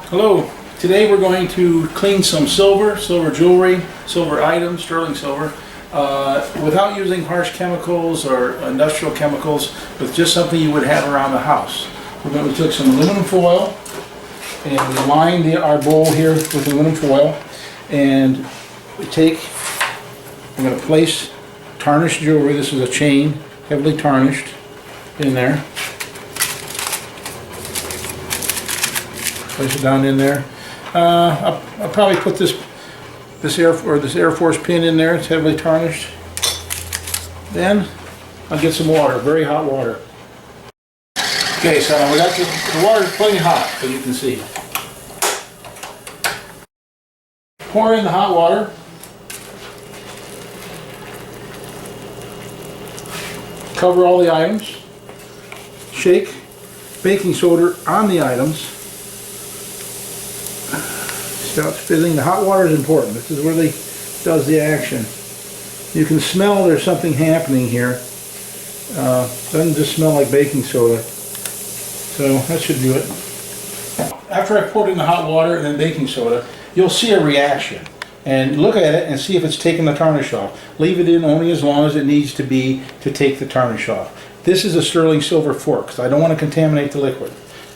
Hello, today we're going to clean some silver jewelry, silver items, sterling silver, without using harsh chemicals or industrial chemicals, with just something you would have around the house. We took some aluminum foil and we lined our bowl here with aluminum foil, and I'm going to place tarnished jewelry. This is a chain, heavily tarnished, in there. Place it down in there. I'll probably put this Air Force pin in there. It's heavily tarnished. Then I'll get some water, very hot water. Okay, so we got the water's plenty hot, as you can see. Pour in the hot water. Cover all the items. Shake baking soda on the items. Start fizzing. The hot water is important. This is where they does the action. You can smell there's something happening here. Doesn't just smell like baking soda. So that should do it. After I poured in the hot water and then baking soda, you'll see a reaction. And look at it and see if it's taking the tarnish off. Leave it in only as long as it needs to be to take the tarnish off. This is a sterling silver fork, because I don't want to contaminate the liquid.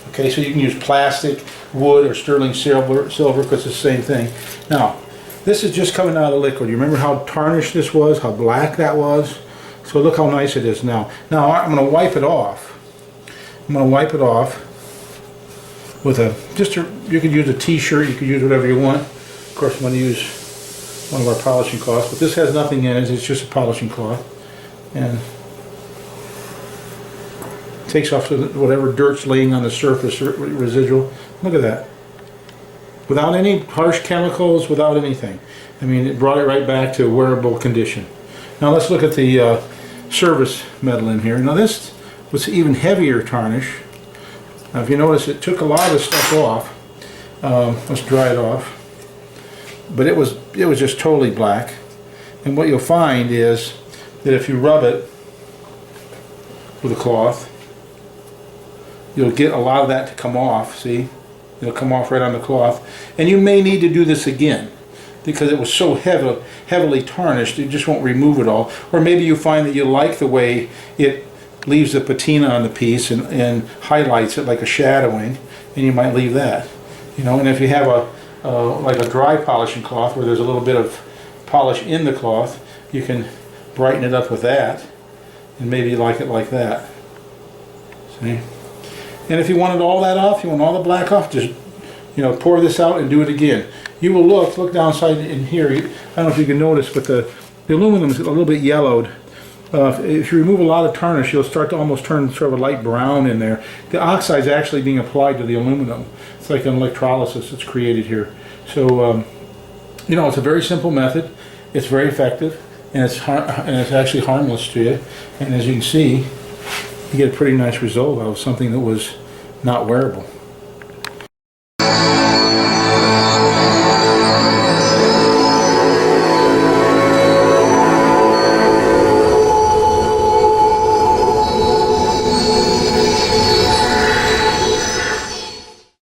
Okay, so you can use plastic, wood, or sterling silver because it's the same thing. Now, this is just coming out of the liquid. You remember how tarnished this was, how black that was? So look how nice it is now. Now I'm going to wipe it off. I'm going to wipe it off with you could use a t-shirt, you could use whatever you want. Of course, I'm going to use one of our polishing cloths, but this has nothing in it. It's just a polishing cloth. And takes off whatever dirt's laying on the surface, residual. Look at that. Without any harsh chemicals, without anything. I mean, it brought it right back to a wearable condition. Now let's look at the service metal in here. Now this was even heavier tarnish. Now if you notice, it took a lot of the stuff off. Let's dry it off. But it was just totally black. And what you'll find is that if you rub it with a cloth, you'll get a lot of that to come off. See, it'll come off right on the cloth, and you may need to do this again because it was so heavily tarnished it just won't remove it all. Or maybe you find that you like the way it leaves the patina on the piece and highlights it like a shadowing, and you might leave that. You know, and if you have like a dry polishing cloth where there's a little bit of polish in the cloth, you can brighten it up with that, and maybe like it like that. See? And if you wanted all that off, you want all the black off, just, pour this out and do it again. You will look downside in here. I don't know if you can notice, but the aluminum is a little bit yellowed. If you remove a lot of tarnish, you'll start to almost turn sort of a light brown in there. The oxide is actually being applied to the aluminum. It's like an electrolysis that's created here. So, it's a very simple method. It's very effective, and it's actually harmless to you. And as you can see, you get a pretty nice result out of something that was not wearable.